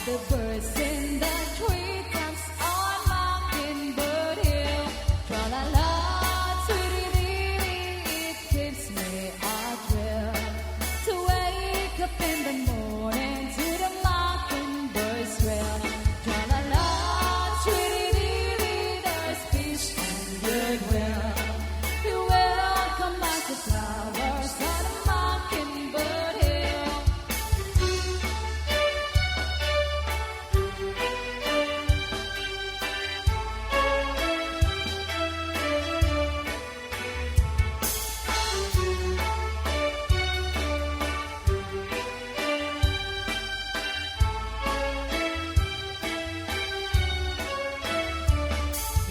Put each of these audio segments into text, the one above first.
The birds in the treetops on Mockingbird Hill. Tra la la, tweety dee, it gives me a thrill to wake up in the morning to the mockingbird's trill. Tra la la, tweety dee, there's peace and goodwill. You welcome like the flowers on the Mockingbird Hill.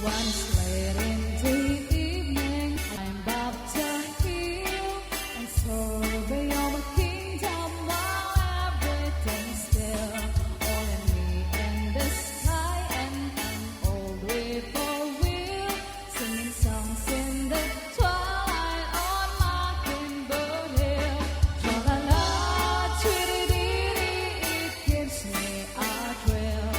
Once late in the evening, climbed up the hill and survey over kingdom while everything's still. Only me in the sky and an old whippoorwill singing songs in the twilight on Mockingbird Hill. Tra la la, tweety dee, it gives me a thrill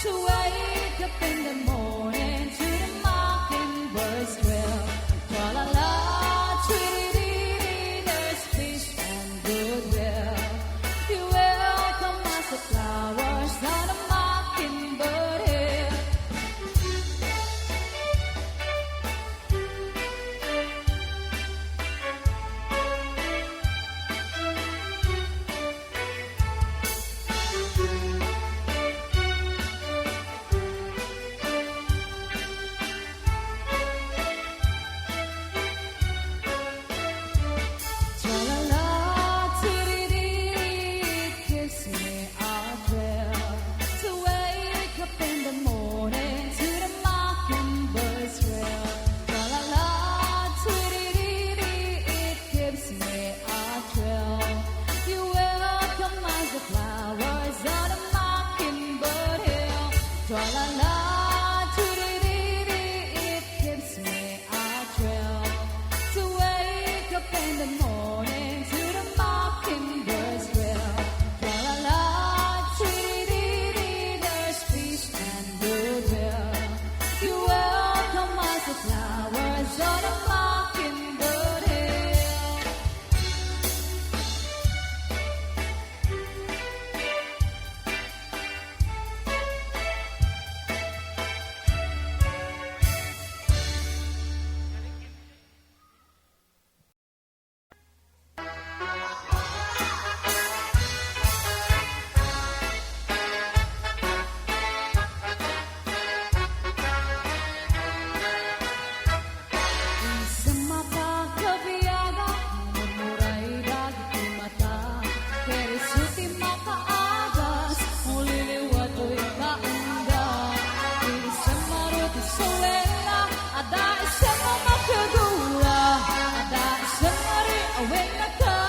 to wake up in the morning to the mockingbird's trill. Tra la la, tweety dee, there's peace and goodwill. You welcome us the flowers on the Mockingbird Hill. Tra la la, tweety dee, it gives me a thrill to wake up in the morning to the mockingbird's trill. Tra la la, tweety dee, it gives me a thrill. You welcome as the flowers on the Mockingbird Hill. Tra la la, tweety dee, it gives me a thrill to wake up in the morning to the mockingbird's trill. Tra la la, tweety dee, there's peace and goodwill. You welcome us the flowers on the Mockingbird Hill. Isang mapakabiyaga, mumuray dagit di mata. Kerisuti makaagas, muliliwat o'y kaunda. Isang maruti sa wela, ada isang mamakagura. Ada isang mari awin na ka,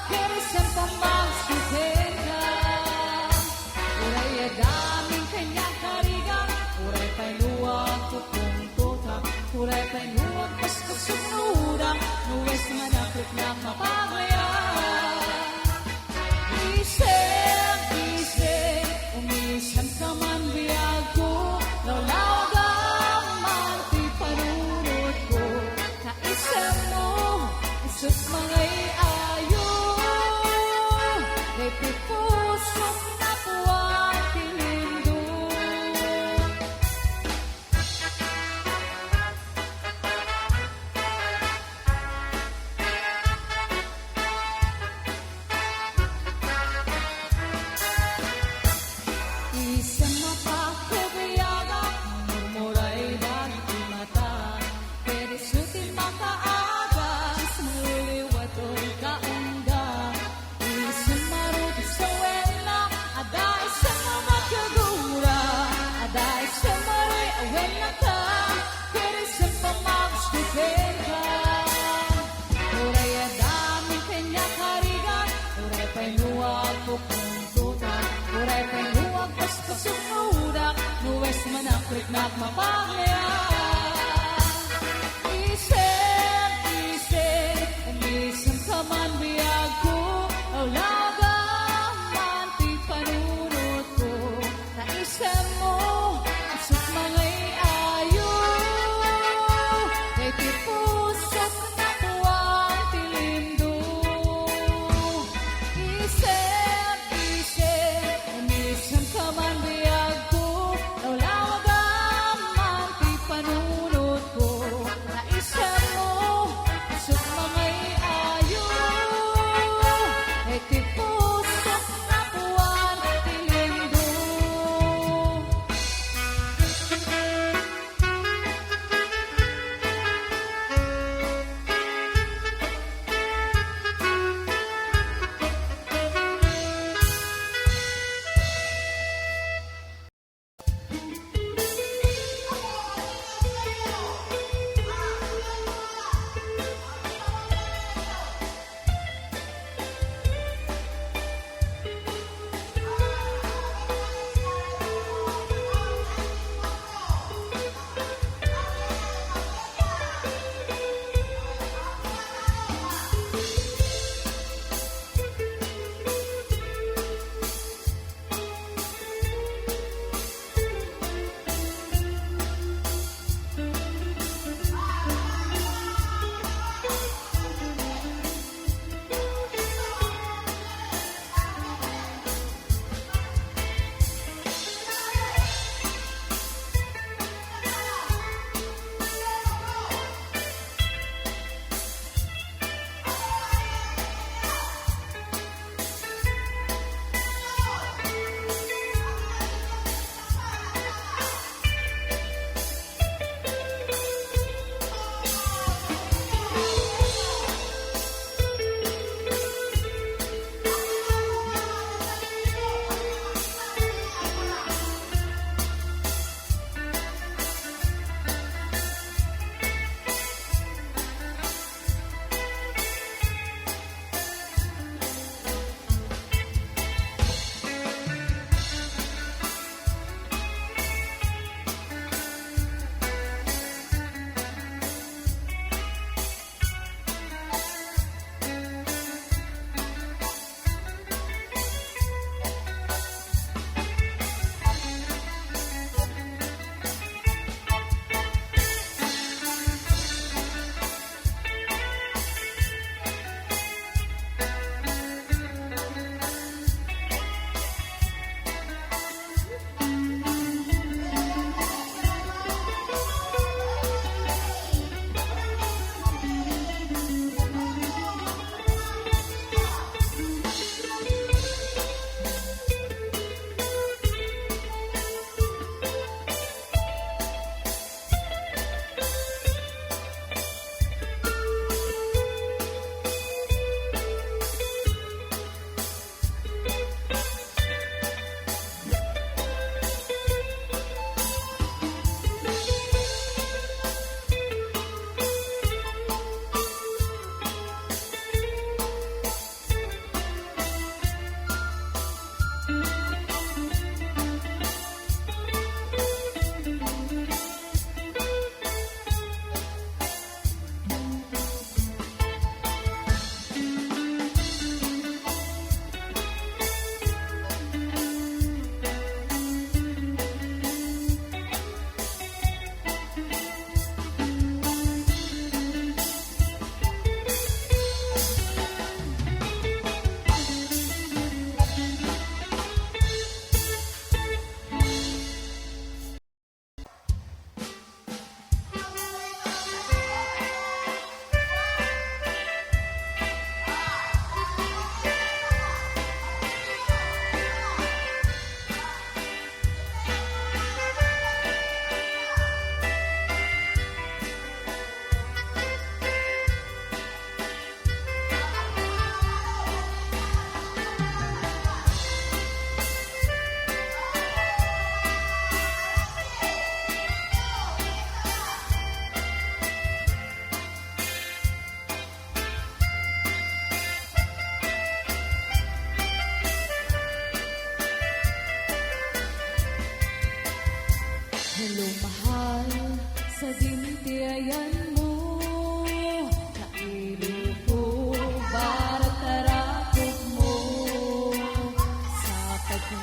kerisang pamagsutin ka. Uray daming kanyang karigan, uray pa'y luwag kung tutak. Uray pa'y luwag pas kasumudang, nuwes manakit ng mapamaya. Isip, isip, umisang ka man biyag ko, lawlagang man ti panunod ko. Kaisip mo, isip mangay ayo, lepit pusok na puwag tinindo. Isang mapakabiyaga, mumuray dagit di mata. Kerisuti makaagas, muliliwat o'y kaunda. Isang maruti sa wela, ada isang mamakagura. Ada isang mari awin na ka, kerisang pamagsutin ka. Uray daming kanyang karigan, uray pa'y luwag kung tutak. Uray pa'y luwag pas kasumudak, nuwes manakrit nagmapagaya. Isip, isip, umisang ka man biyag ko, lawlagang man ti panunod ko.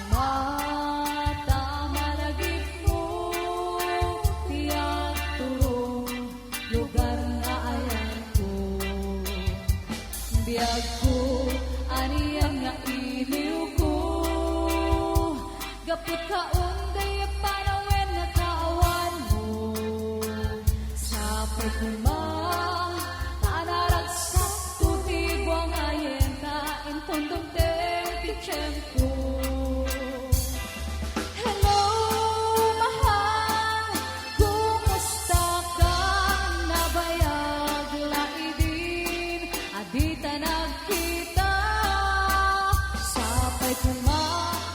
kumata malagip mo, tiyak turong lugar na ayan ko. Biyag ko, aniyang nga iliw ko, gapot ka unday panawin na kaawan mo. Sapay kuma, tanaragsak tuti buwang ayen na intondong teng ko. Hello, mahal, kumusta ka? Nabayag laidin, adita nagkita. Sapay kuma,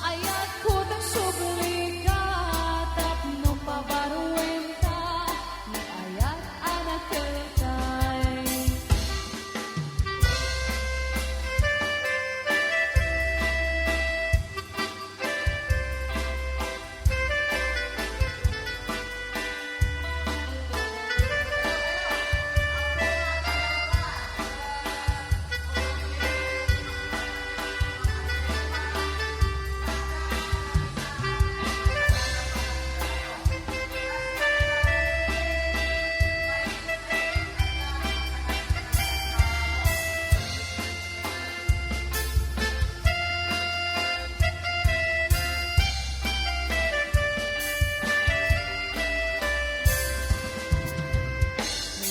ayat ko ng subli ka, tapno pabaruin ka, ni ayat anak kelkay.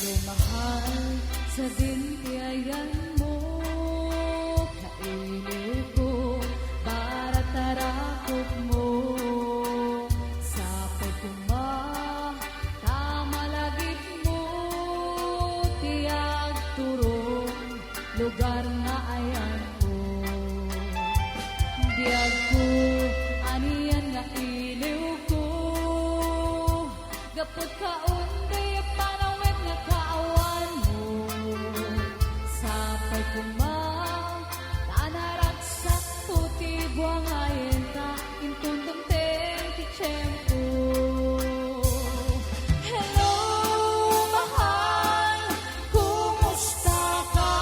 Lumahal sa dintiayan mo, kailiw ko, para tarakot mo. Sapay kuma, tamalagit mo, tiyag turong lugar na ayan ko. Biyag ko, aniyan nga iliw ko, gapot ka unday panawin nga kaawan mo. Sapay kuma, tanaragsak tuti buwang ayen ta, intundong teng ko. Hello, mahal, kumusta ka?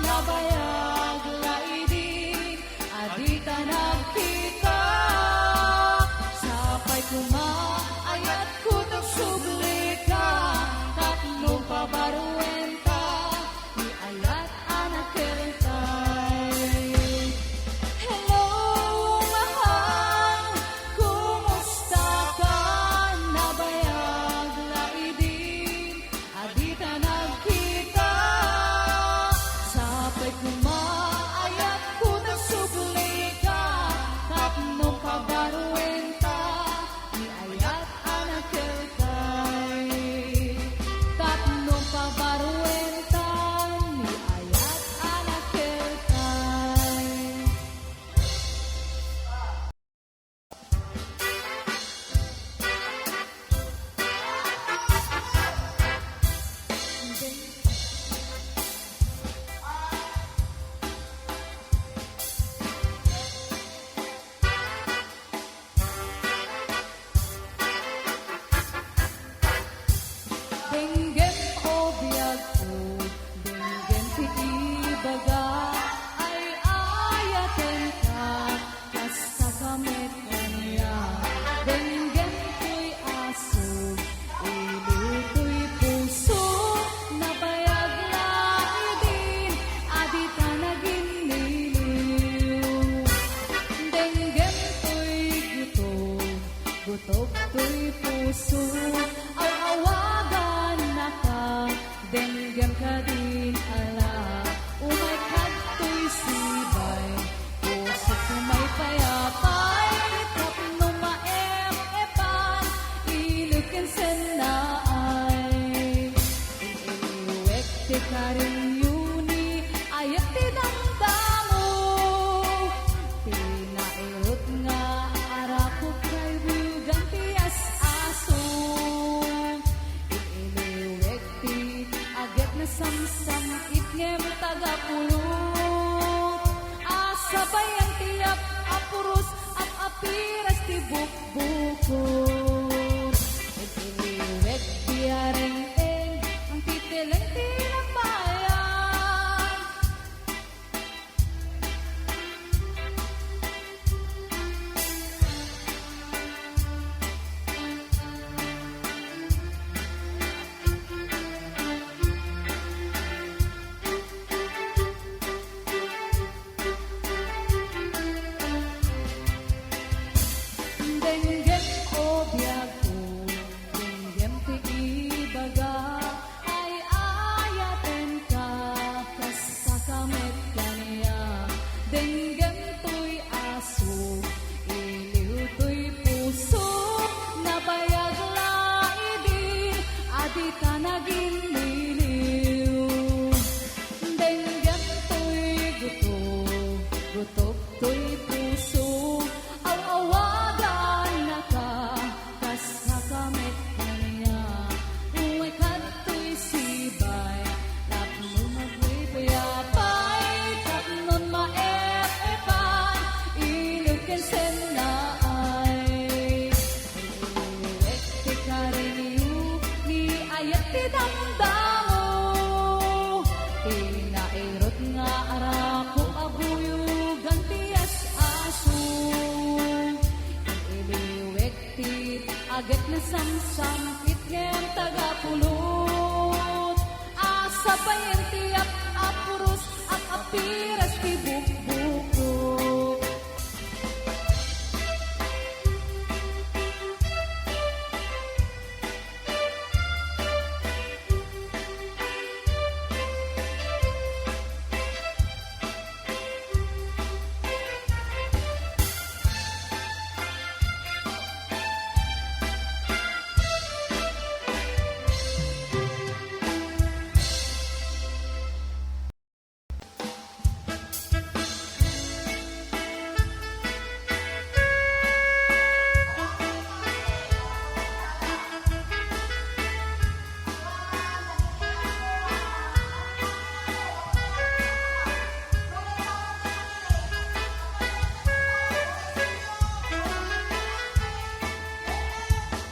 Nabayag laidin, adita nagkita. Sapay kuma, ayat ko ng subli ka, tatlong pabaruin ka, ni ayat anak kelkay. Hello, mahal, kumusta ka? Nabayag laidin, adita nagkita. Sapay kuma, ayat ko ng subli ka, tatlong pabaruin ka, ni ayat anak kelkay. Tatlong pabaruin ka, ni ayat anak kelkay. Denggem o biyag ko, denggem ti ibaga, ay ayaten ka, kasta kamit kanya. Denggem ko'y aso, iliw ko'y puso, nabayag laidin, adita naging niliw. Denggem ko'y gutom, gutom ko'y puso, awagan na ka, denggem ka din ala, umay kato'y sibay, puso ko may payapay, tapno maep-epan, ilukin senaay. Iniluwek ti karing yuni, ayat ti damdamo, pinairot nga arakot kay bugang tiyas aso. Iniluwek ti aget na samsam itngem tagapulot, asabay ang tiyap apuros at apiras ti bukbukor. Iniluwek ti areng-eng ang titeleng ti nagbayan. agit na samsam ken tagapulot asa bayan tiap apurus at apiras ti bukbuko.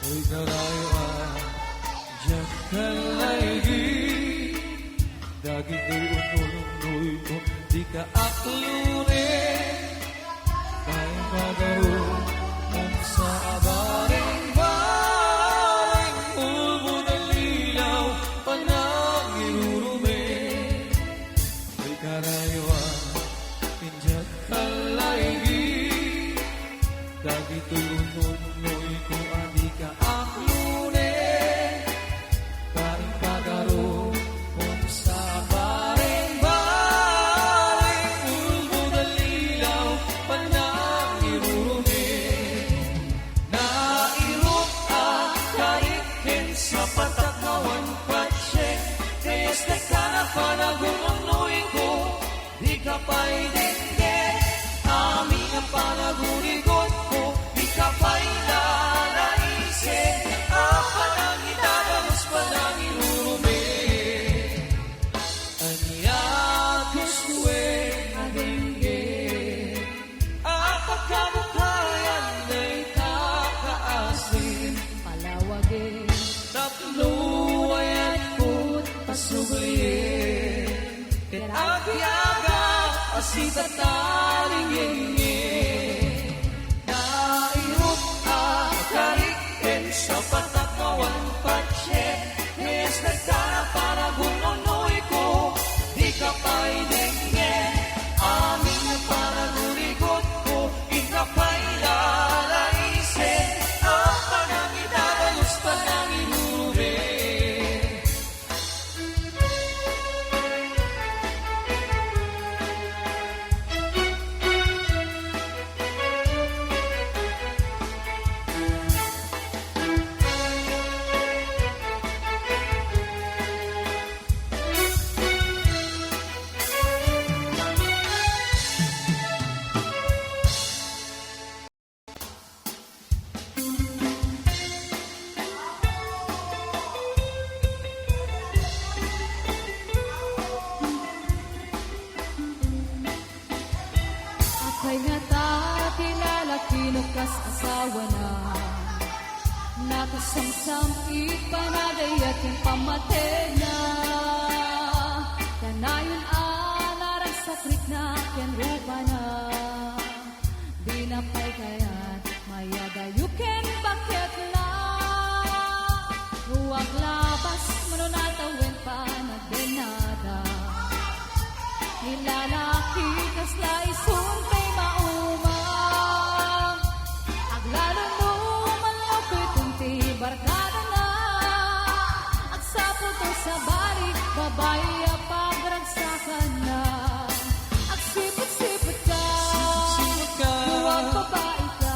Ito'y karayuan, diyan ka laigi. Daging ko'y ununoy ko, di ka aklunin. Dahil magaroon kung sa abaring-baring ulbo ng lilaw, panangirurumi. Ito'y karayuan, diyan ka laigi. Daging ko'y ununoy ko, di ka aklunin. Karing pagaro kung sa baring-baring ulbo ng lilaw, panangirurumi. Nairot at kaikin sa patakawan patsye, kayas na ka na panagununoy ko, di ka pa'y dinggit. Aming ang panagunigot ko, di ka pa'y lalaisin. Ang panangitadalos panangirurumi. Anyagos kuweng adinggit, ang pagkabukayan na'y kakaasin. Palawagin Tapluwayan ko't pasugayin, ket agyaga asita talingingin. Nairot at karikin sa patakawan patsye, kayas nagkana para gununoy ko, di ka pa'y dinggin. Aming ang panagunigot ko, ikaw pa'y lalaisin. Ang panangitadalos panangirurumi. Akay nga ta kilala kinukas asawa na nakasamsam ipanagayat yung pamatay na kanayon alarang sakrit na ken rupa na binapay kayat mayagayuken bakit la huwag labas manunatawin pa na denada nilalaki kasla isun kay maumang aglalon mo malakoy tunti barkada na agsapo to sa bari babae pagragsakan na agsipit-sipit ka Sipit ka, huwag babae ka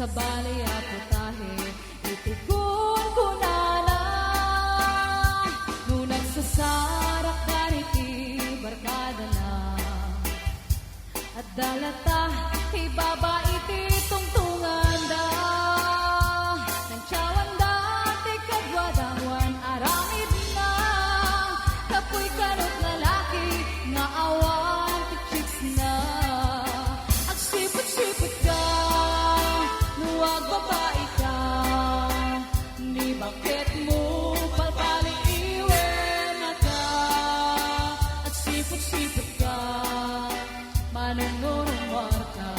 sa bali ako tahe, itikon ko na lang. Nung nagsasarak ganiti, barkada na. At dalata, ibaba iti tungtungan da. Nang tiyawan dati kagwadangwan, aramid na. Kapoy kanot lalaki, nga awan ti chicks na. Ang sipot-sipot ka, nuwag babae ka. Ni bakit mo palpaling iwen na ka. At sipot-sipot ka, manunurong marka.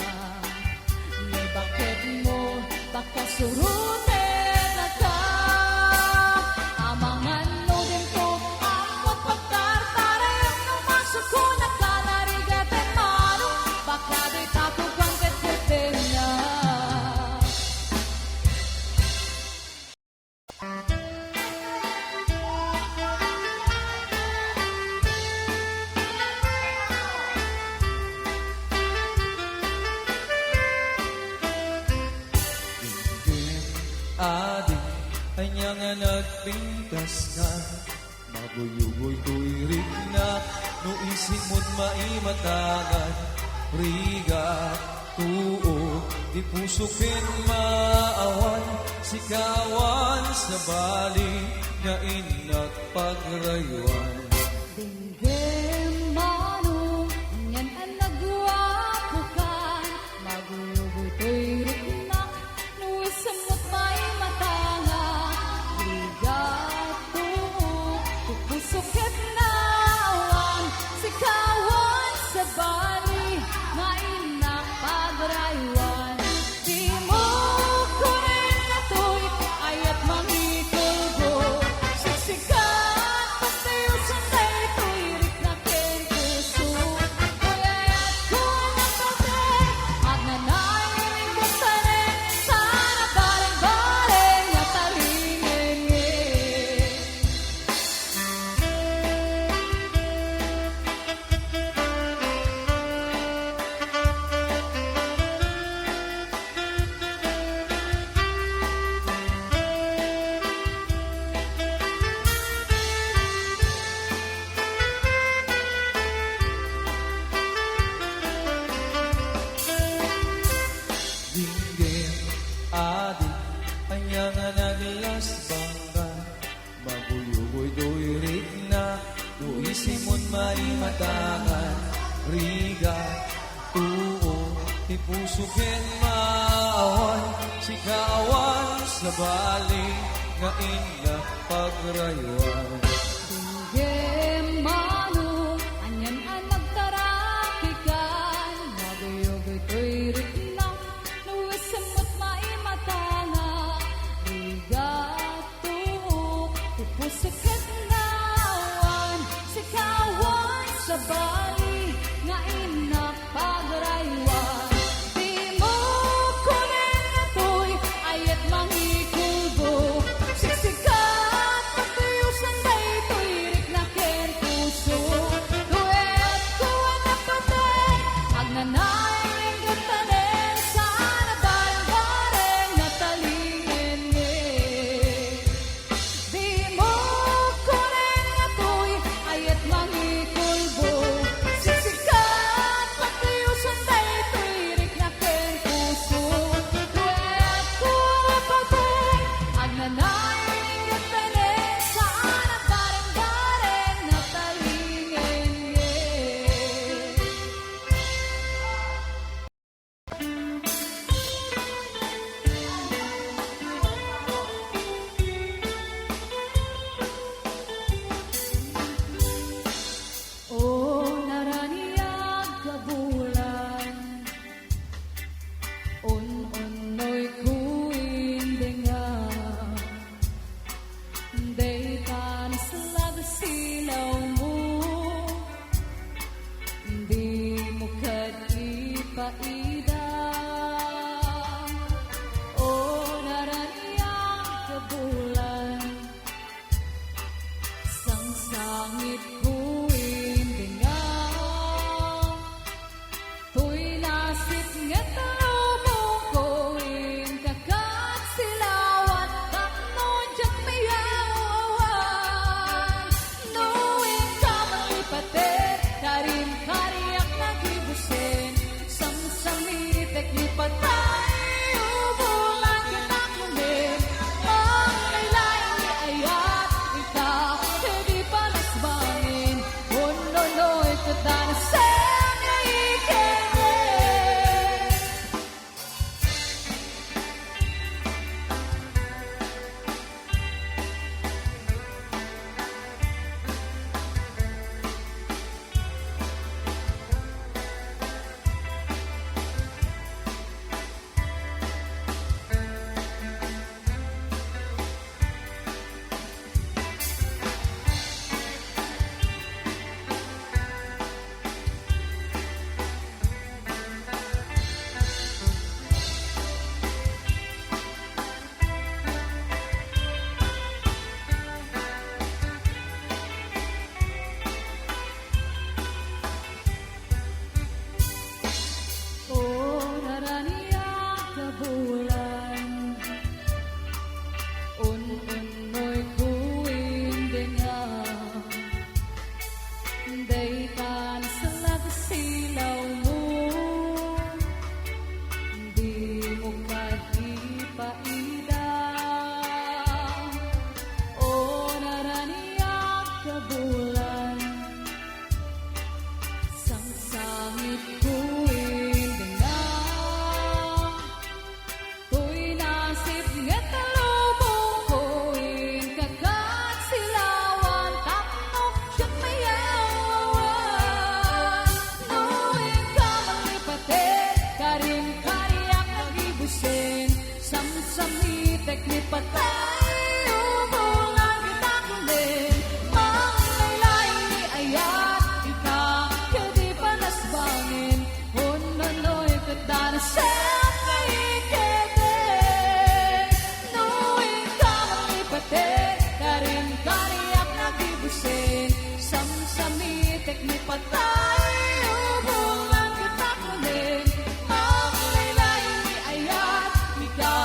Ni bakit mo pagkasuruten na ka. Amangan no din ko ang magpagtartarayang nung masok ko na ka narigatan mano. Baka di tako kang katkutin na. Adik, kanya nga nagpintas na. Maguyugoy tuirik na, no isip mo't maimatangan. Riga, tuo, di puso maawan. Sikawan sa bali, nga inak pagrayuan. Dinggem mano, ngan ang nagwapo ka. Magugutoy riknak, nuwisam mo't may matanga. Ligato, pupusukit na awan. Sikawan sa bali, nga inak pagrayuan. Di mo kunin na to'y ayat mangitulgo. Siksikat, patayo sa tay, tuirik na kentuso. Kayayat ko na to'y, at nanayin ko tanin, sana baling-baling at talingin. Dinggem, adik, kanya nga naglas bangga. Maguyugoy tuirik na, no isip mo't maimatangan. Riga, tuo, di puso maawan. Sikawan sa bali, nga inak pagrayuan. Dinggem mano, anyan ang nagtarakikan. Naguyugoy to'y riknak, nuwisam mo't maimatanga. Rigato, pupusikat na awan. Sikawan sa bali, nga inak pagrayuan. Di mo kunin na to'y ayat mangikulbo. Siksikat, patayo sa day, patay Ubulan kita kunin Maklaylay ni ayat Mika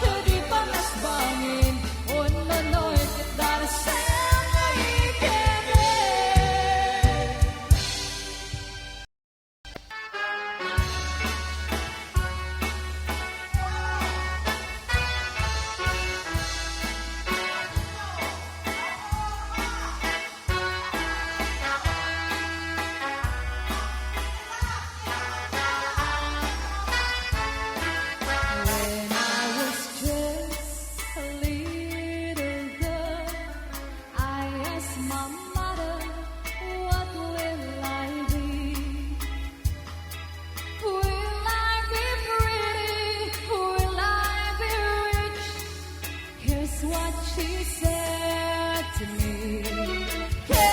Hindi panasbangin Unanoy kita Rasayang naikere When I was just a little girl, I asked my mother, what will I be? Will I be pretty? Will I be rich? Here's what she said to me. Que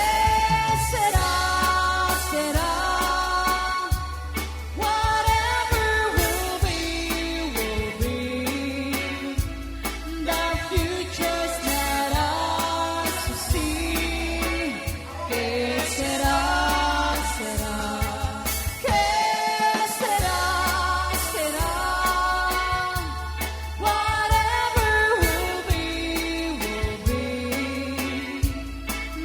será? Whatever will be, will be. The future's not ours to see. Que será? Que será? Whatever will be, will be.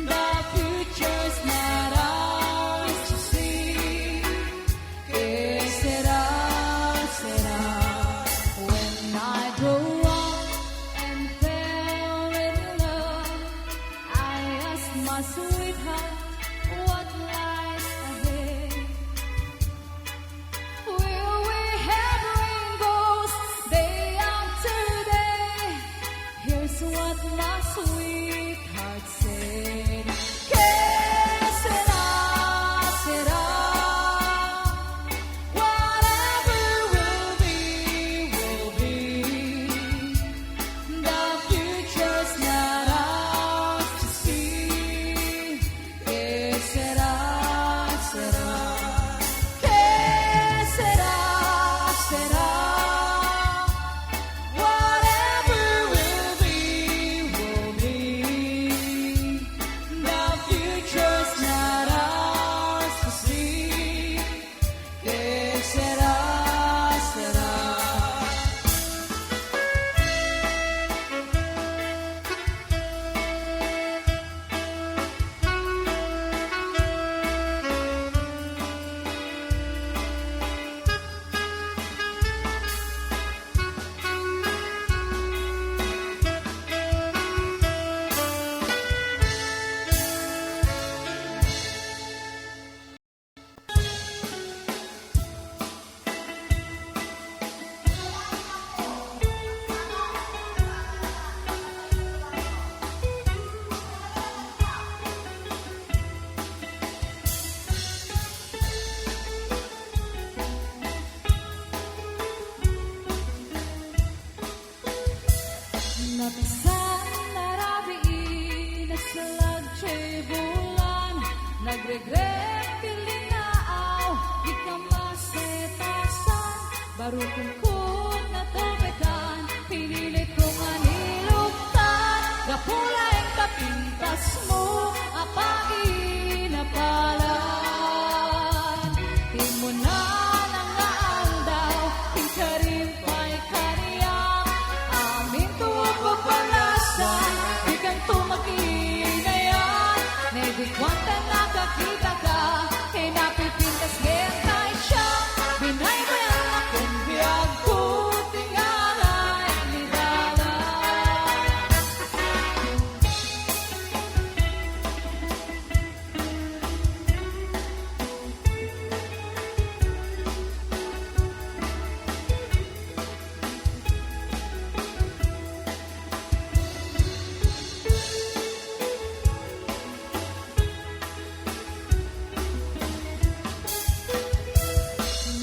The future's not ours to see. Que será? When I grow up and fell in love, I asked my sweetheart what lies ahead. Will we have rainbows day after day? Here's what my sweetheart said. Que será? Whatever will be, will be. The future's not ours to see. Que será? Que será? Whatever will be, will be. The future's not ours to see. Que será? Napisan na rabiin na salag siya'y bulan Nagregret pilinaaw, di ka masetasan Baru kungkot na tubekan, pinilit kong anilugtan Gapula ang kapintas mo, apain na palan Di mo na nangaan daw, pinkarin pa'y kaniyang Amin tuwag pagpalasan, di kang tumakinayan Nedi kwanta nakakita ka, kay napipintas gentay siya Binay mo yan akong biyag ko, tingalay nidala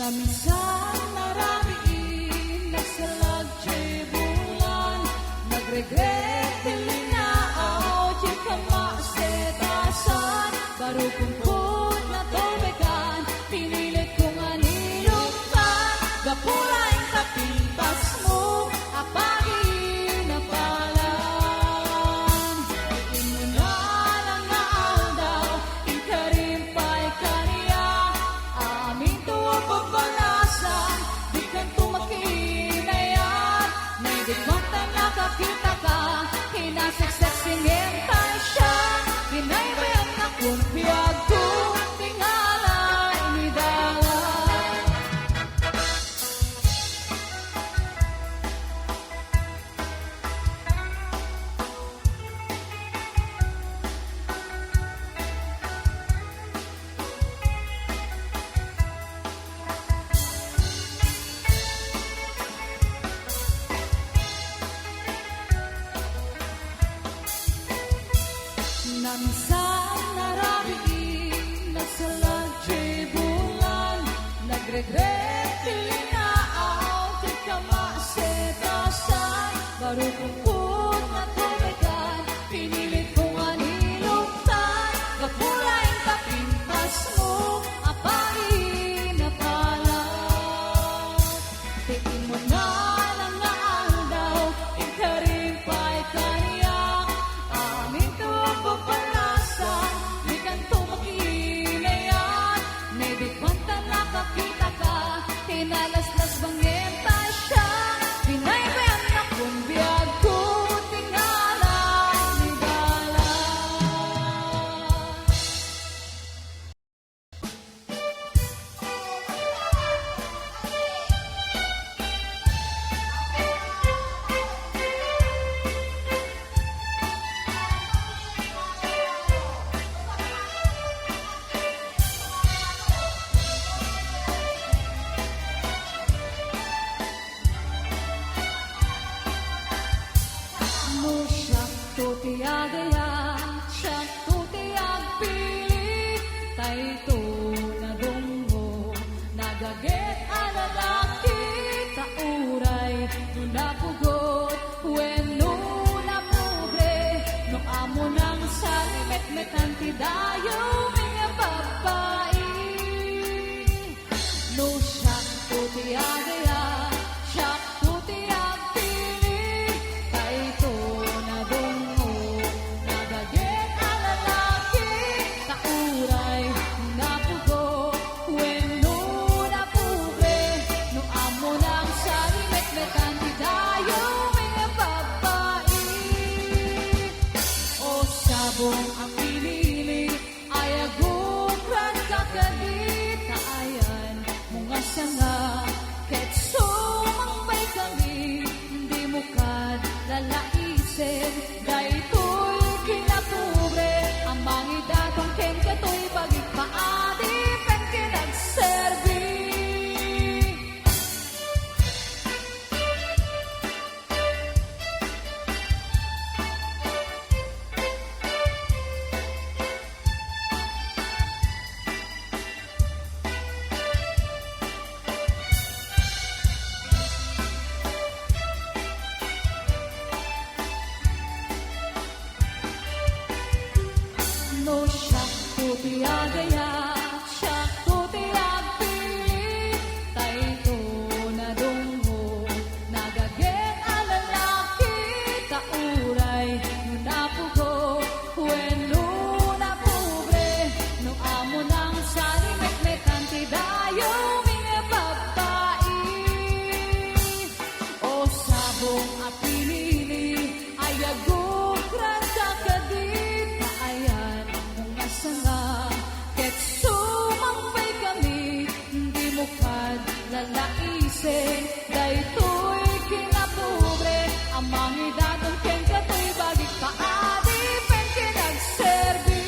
Namisan narabiin, nagsalag siya'y bulan Nagregret, pilinaaw, di ka masetasan Baru kungkot na tubekan, pinilit kong anilugtan Gapula ang kapintas mo, apagin na palan Di mo na lang naaldaw, ikarim pa'y ka regret tilinaaw ti kamasetasan baru kumput na tumigan pinilit kong aniluktan kapulain kapintas mo apain na pala tingin mo na lang nga daw ikarin pa'y kaniyak amin tubo palasan di kanto makinayan may bikwanta nakakita ka tinalaslas bangeta siya binaybayan na kung biyag ko tingala ni Gala mo siyak tutiyagaya siyak tutiyag pilit tay to na dungo nagaget alalaki kauray napugot wenno na pobre no amo nang salimet-metan ti dayo mga babae no siyak tutiyagaya siyak tutiyag pilit tay to na dungo nagaget alalaki kauray napugot wenno na pobre no amo nang salimet-metan ti dayo mga babae o sabong ang pinili ay agukran kakadit kaayan mga sanga ket sumambay kami hindi mo kad lalaisen daytoy kinapobre ang mangidatong ken katoy bagit paadi pen kinagserbi no siyak tutiyagaya siyak tutiyag pilit tay to na dungo nagaget alalaki kauray napugo wenno na pobre no amo nang salimet-metan ti dayo mga babae o sabong at pinili ay agukran kakadit kaayan mga sanga ket sumambay kami hindi mo kad lalaisen daytoy kinapobre ang mangidatong ken katoy bagit paadi pen kinagserbi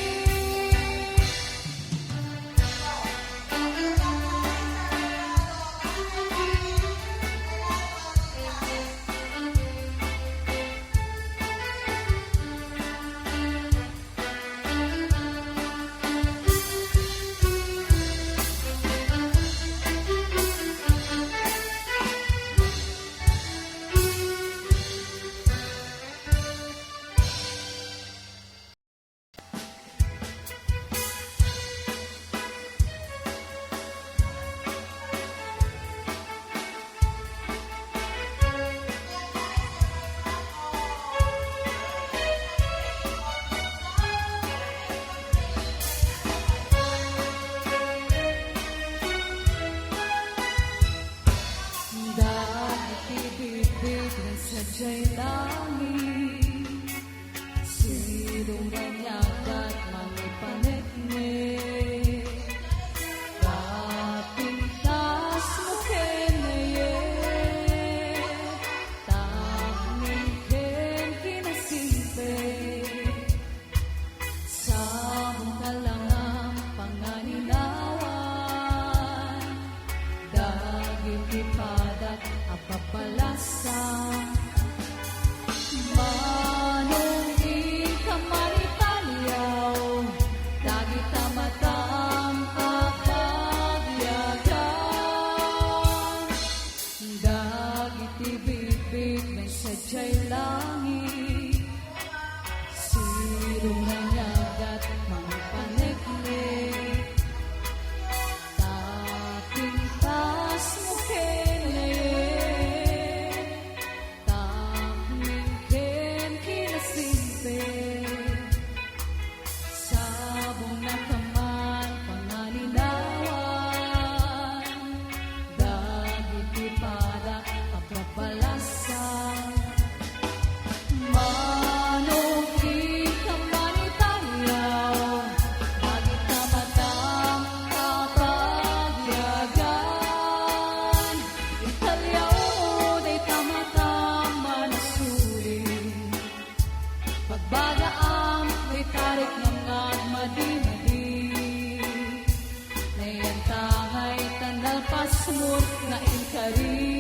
tanal pasmur na inkari.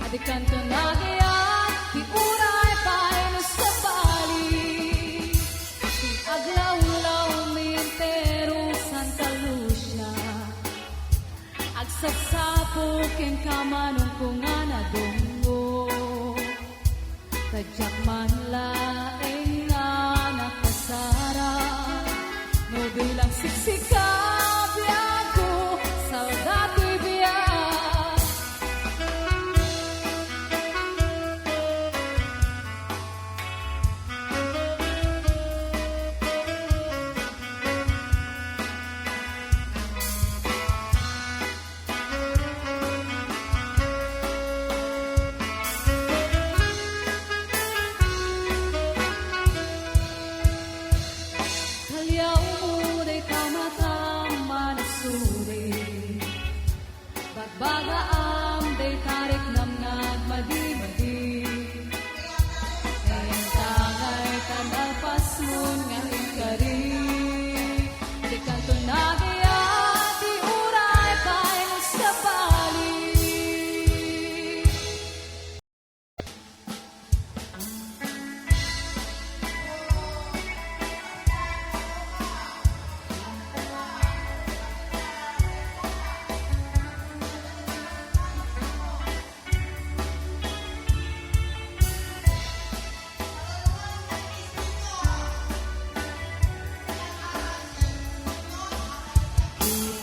Adi kanto nagayat, di uray paano sa bali. Di aglaw-law mintero Santa Lucia. Agsapsapok yung kamanong kungana dongo. Tadyak man laeng na nakasara. No bilang siksika biyago sa dati biyak. Kalyaw mo day kamatama na suri. Bagbagaam day tarik nam nagmadi-madi. Ngayon tangay tanalpas mo nga inkari. Di kanto nagaya, di uray paano sa bali.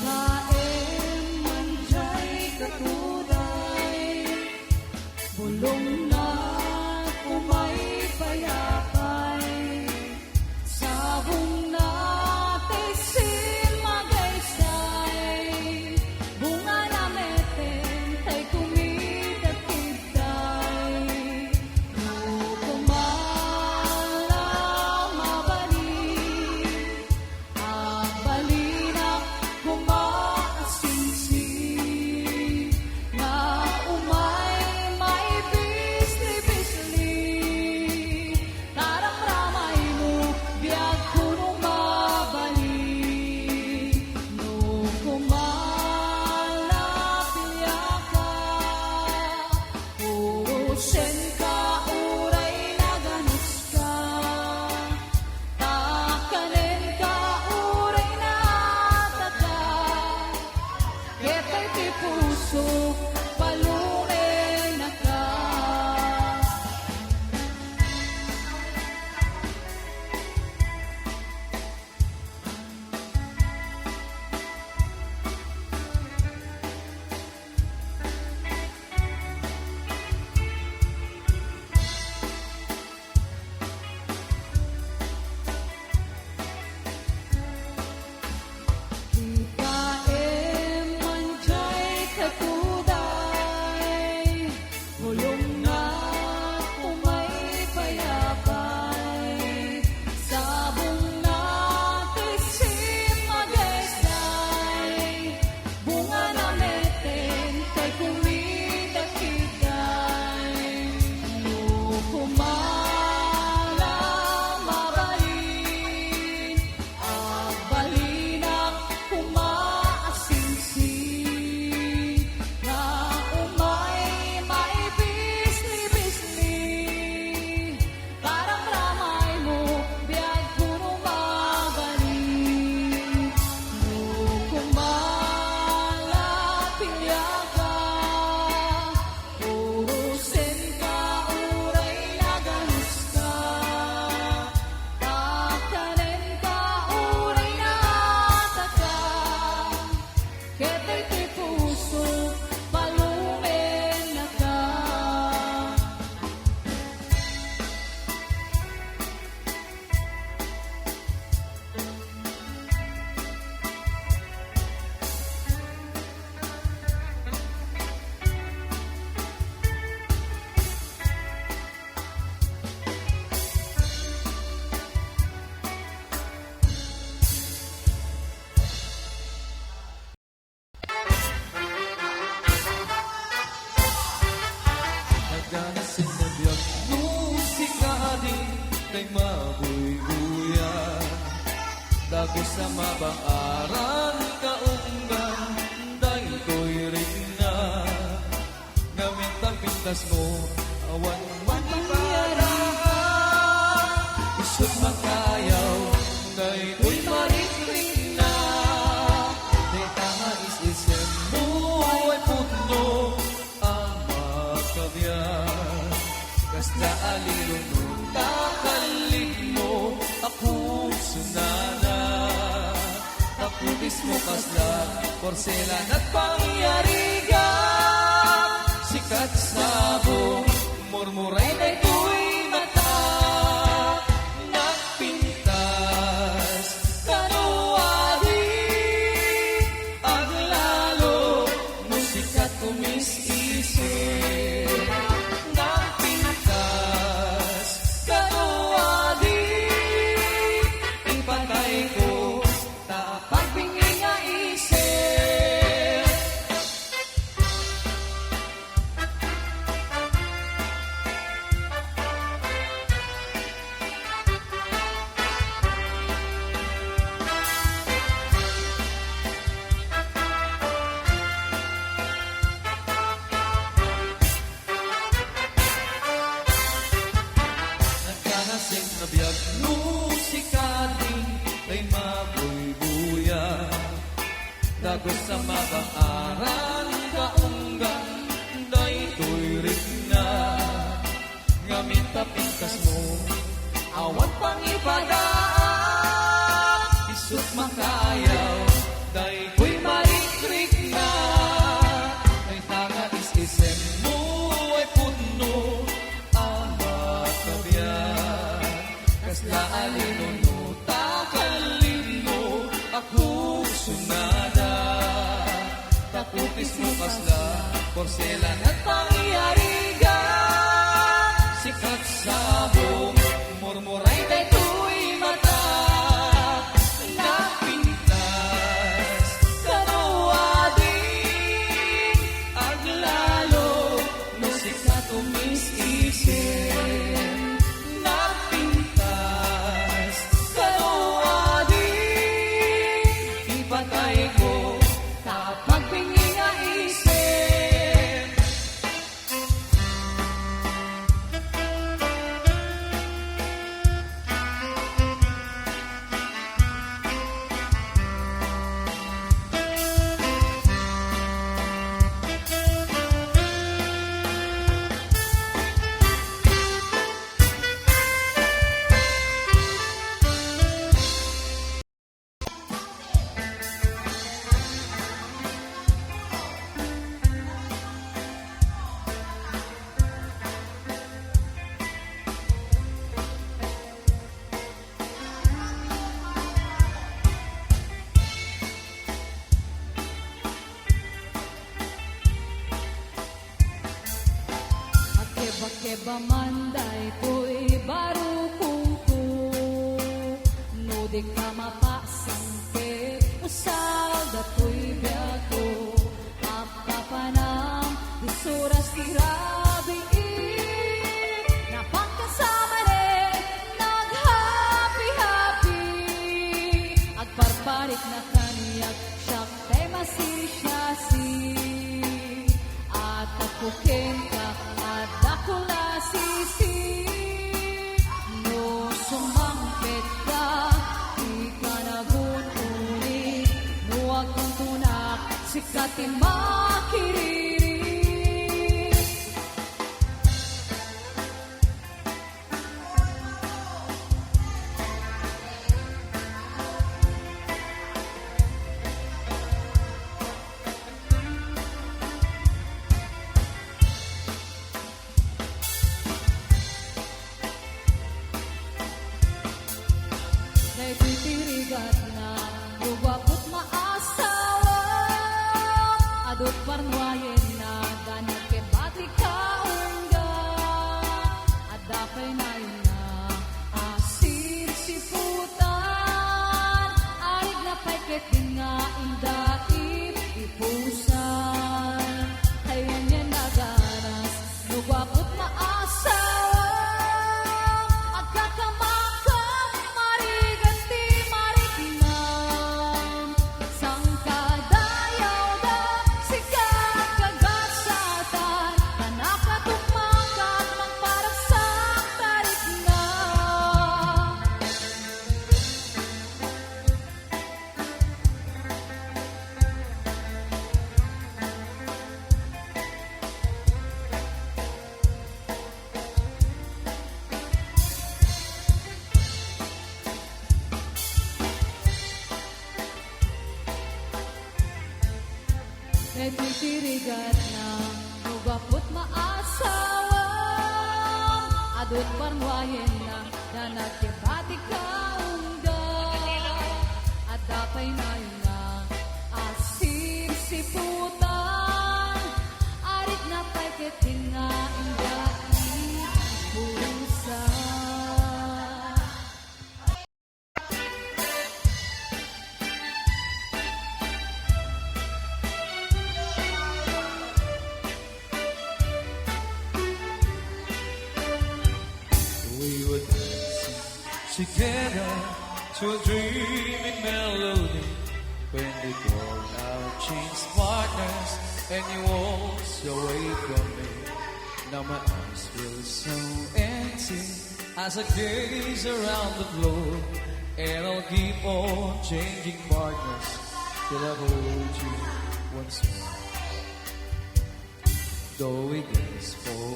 Kain manjay katuday, bulong na kumay payapay, sabong na tisin magaysay, bunga na meten tay kumidakitay, nukumala mabali, ang balina kumakasinsi, na umay may bisli-bisli. Taramramay mo, biyag punong mabali. No kumalapilya ka, urusin ka, uray na ganus ka. Takanin ka, uray na taga. Keta'y ti puso, paluin na ka. Di kaem manjay katuday, bulong na kumay payapay, sabong na tisim magaysay, bunga na meten kay kumidakitay, no kumala mabalin, ang balinak kumaasinsi, na umay may bisli-bisli. Parang ramay mo, biyag puro magaling. No kumalapilya ka, urusin ka, uray na ganus ka. Takanin ka, uray na taga. Keta'y ti puso, paluin na ka. Nagdanasin na biyag musika di kay mabuy-buya. Dago sa mabang aral kaunggan, day pingkas mo awan man para isut makayaw ngay uy marikrik na di tanga isisem mo ay putno ang makabyan kasta alilong takalig mo ako sunana taputis mo kasla porselan at pangyarigan sikat sabong murmuray na ito'y mata nagpintas kanuwadi aglalo musikat kumis-isip nagpintas kanuwadi ipatay ko tapag bingay nga isip nagkanasing na biyag musika din ay mabuybuya dagos sa mabaaran kaunggan daytoy rin na ngamit tapingkas mo awan pangipadaan isut makayaw daytoy marikrik na ay tanga isisem mo ay puno ang makabiyan kasla alinono takalin mo ako sunada taputis mo kasla porselan at pangyarigan sikat sabong murmuray na ito'y mata napintas kanuwading aglalo no sikat umis-isip napintas kanuwading ipatay ko tapag bingi nga isip Keba manday ko'y baro kungku no di ka mapasangkit usal dato'y biyato apapanang disuras tirabi napangkasama rin nag-happy-happy agparparik na kaniyak siyak kay masiri-syasi at ako ka at ako lasisi no sumangkit ka di ka nagununi no akong tunak sikatin makiriri Kay titirigat na Lugwapot maasawa Adot parnuayen na Ganag ke bati kaungga Adda kay nayon na Asin siputan Arig na paiket din nga Indaip ipusan Ayan yan naganas Lugwapot maasawa Sang kadayaw da sikat kagasatan Kanakatukod Nagtitirigat na Nugapot maasawang Adot parwayen na Na nagtibati kaungga At dapay na yun na Asir si putan Arit na pa'y ketinga Inga ipusa We would sing together to a dreamy melody when they called our changed partners and you walked away from me. Now my arms feel so empty as I gaze around the floor, and I'll keep on changing partners till I hold you once more. Though it is for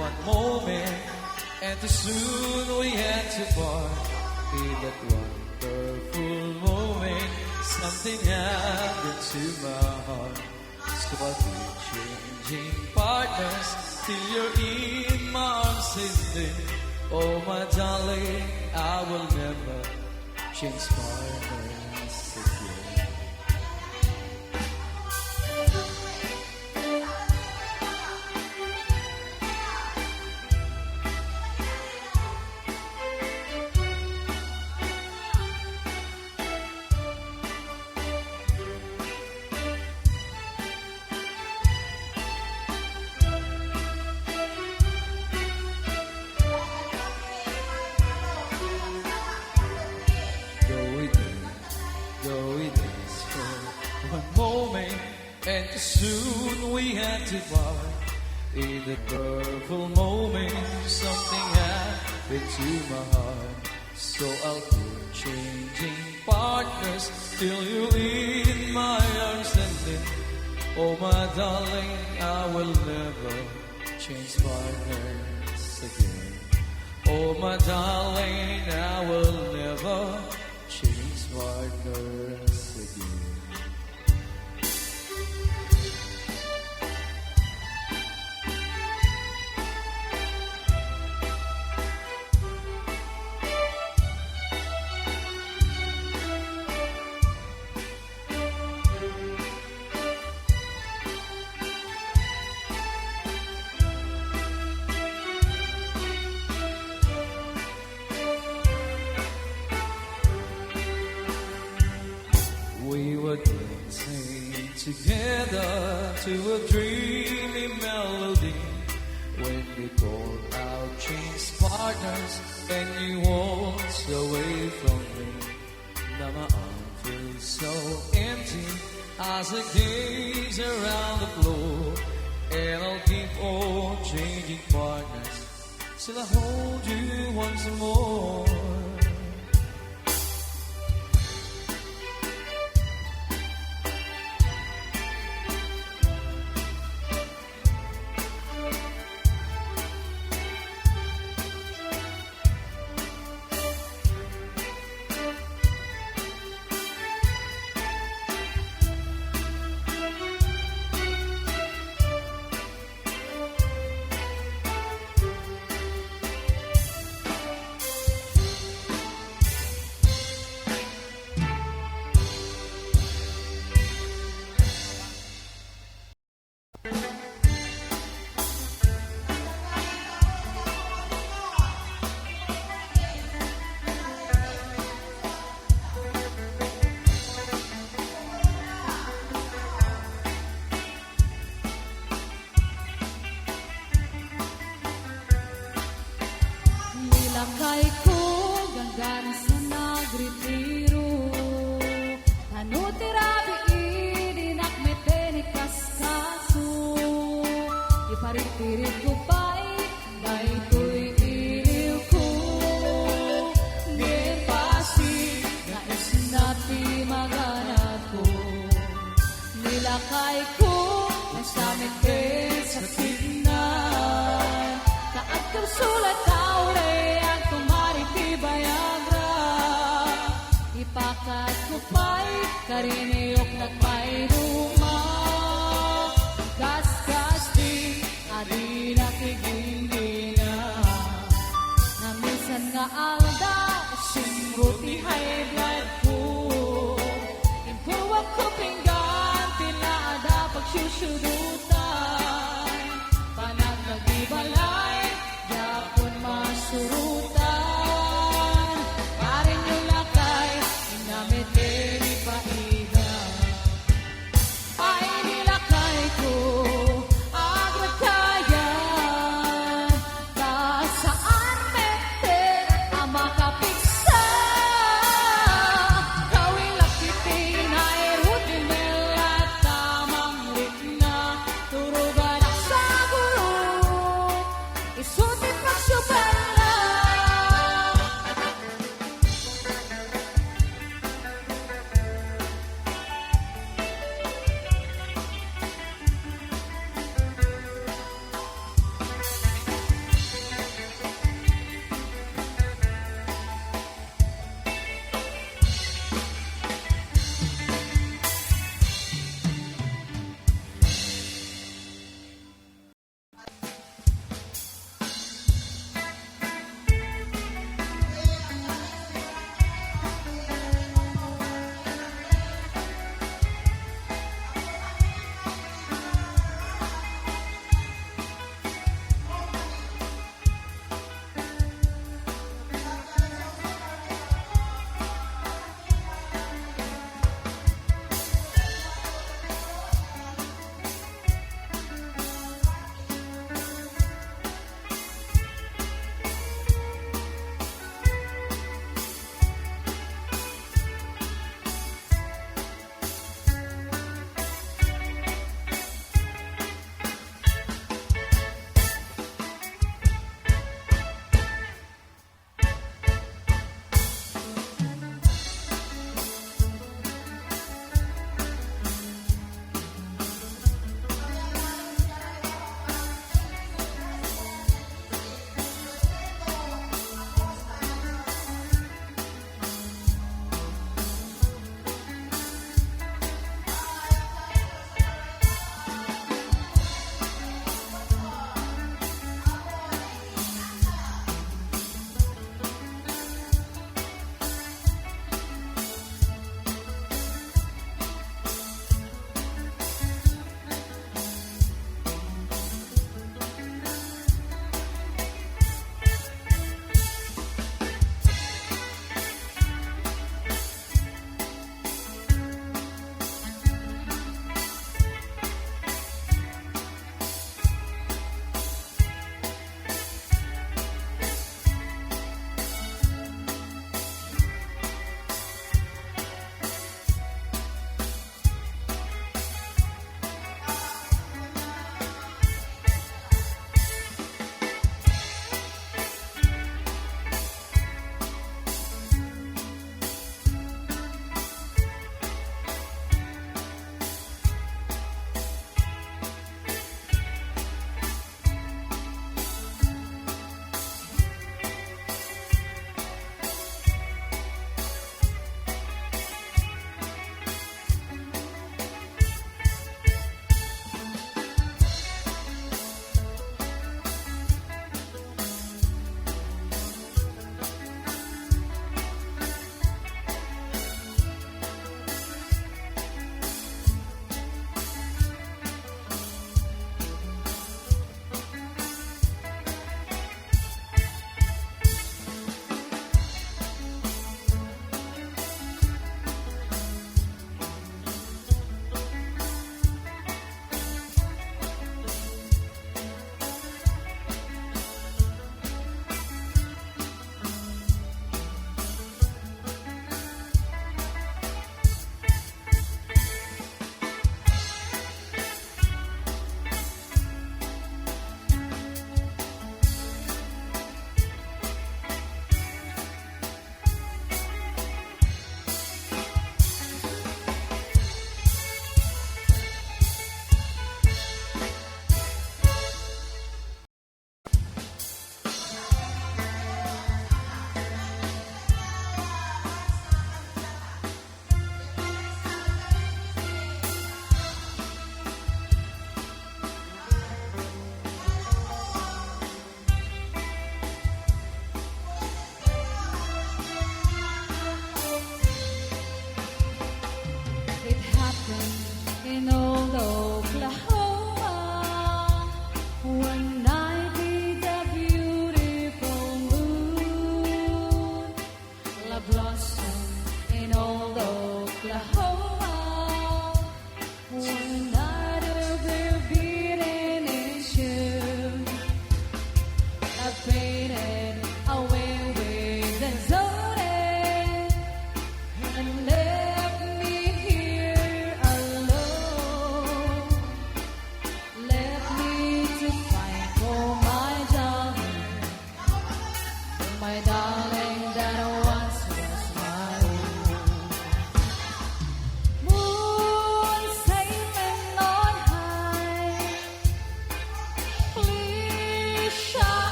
one moment, and too soon we had to part. In that wonderful moment, something happened to my heart. So I'll keep changing partners till you're in my arms again. Oh my darling, I will never change partners again. And soon we had to part. In the purple moment, something happened to my heart. So I'll keep changing partners till you're in my arms and then, oh my darling, I will never change partners again. Oh my darling, I will never change partners again. We were dancing together to a dreamy melody when we called our changed partners and you walked away from me. Now my arms feel so empty as I gaze around the floor, and I'll keep on changing partners till I hold you once more. Lakay ko ganggan sa nagritiro Ano tirabi idinak meteni kaskaso Iparitirid ko pa'y Dahito'y iliw ko Ngayon pasig Nais natin maganap ko Nilakay ko Nasa meteni sa tignan Kaat sulat kaulay Ipakat ko pa'y kariniyok na pa'y rumah syudutan panag nagibalay yapon masurutan parin yung lakay inamete ni paida ay nilakay ko agrakayan ta saan mete ang makapiksa gawin lakitin ay rutin at tamang litna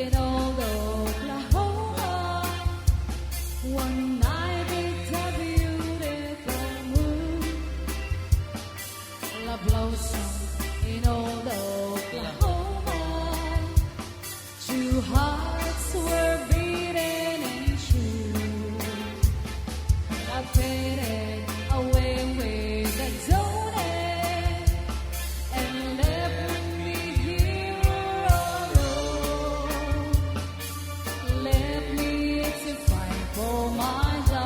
in old Oklahoma. One night it's a beautiful moon. Love blossom in old Oklahoma. Two hearts were beating in true. I faded away with the dawn and left me here alone. Left me to fight for my life.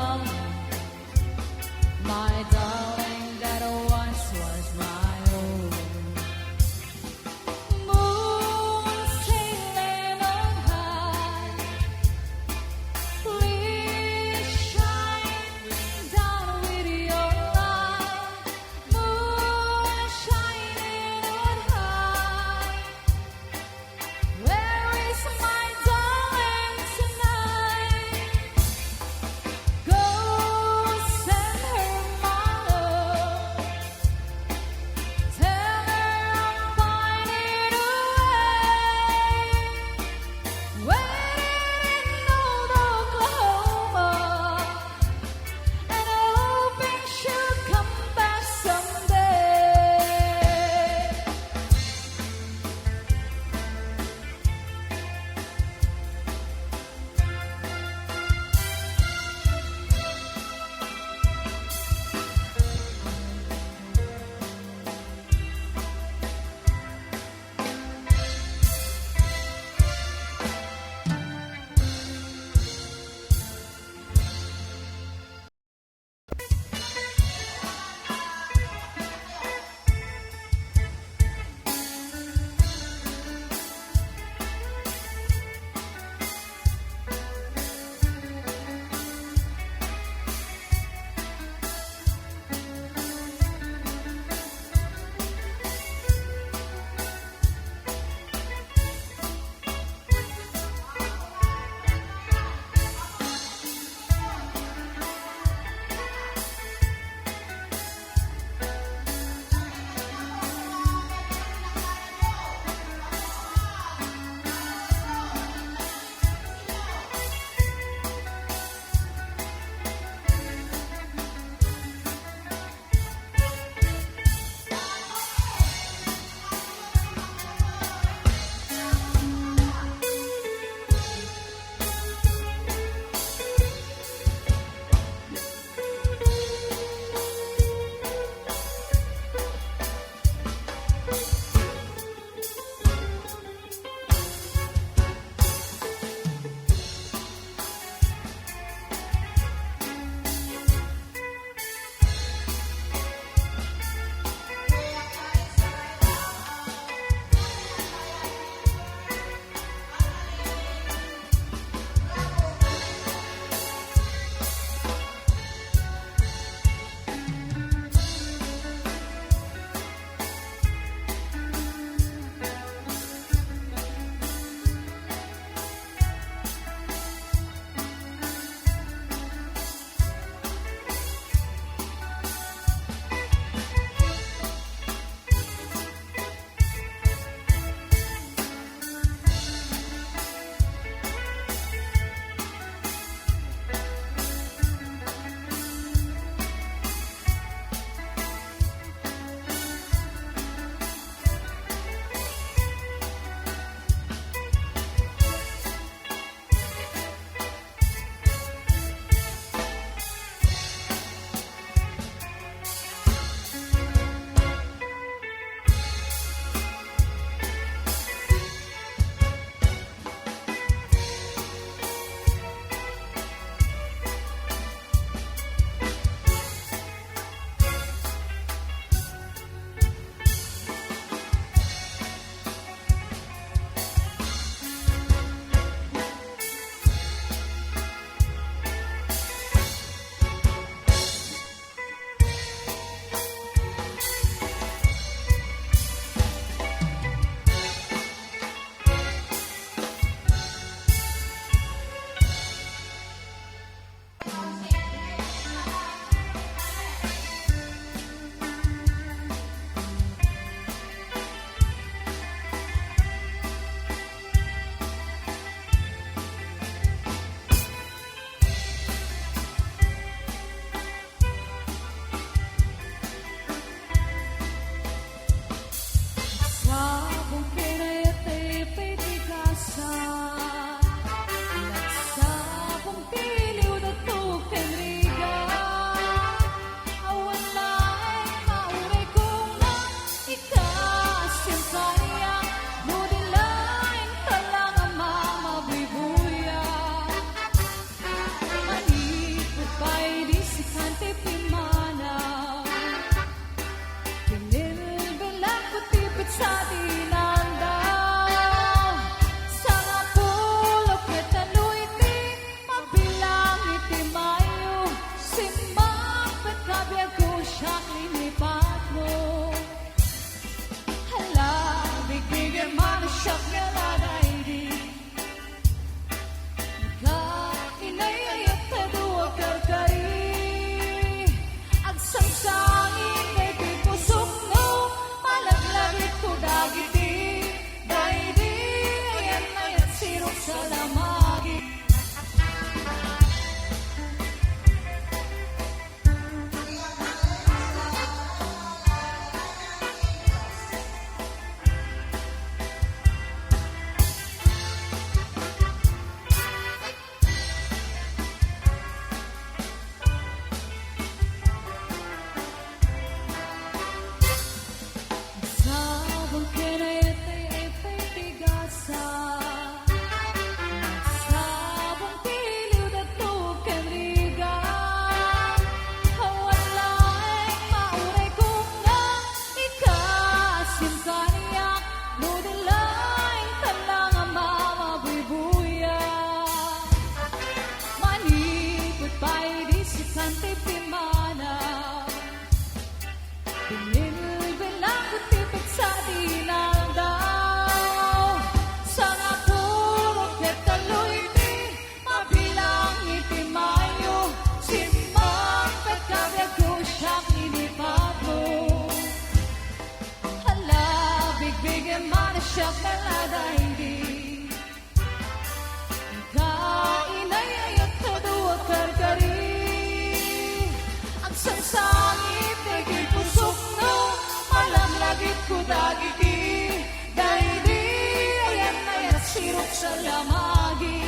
sa lamagi.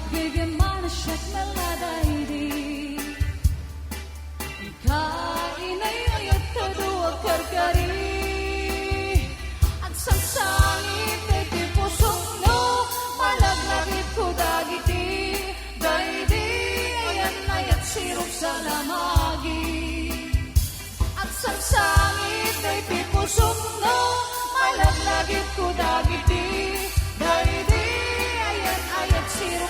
Bigyan man siya't maladaydi Ikainay ayat kaduwag karkari At sangsangit ay tipusong no Malaglagit ko dagiti Daydi ayan ayat sirop sa lamagi At sangsangit ay tipusong no Malaglagit ko dagiti Daydi ayan ayat sirop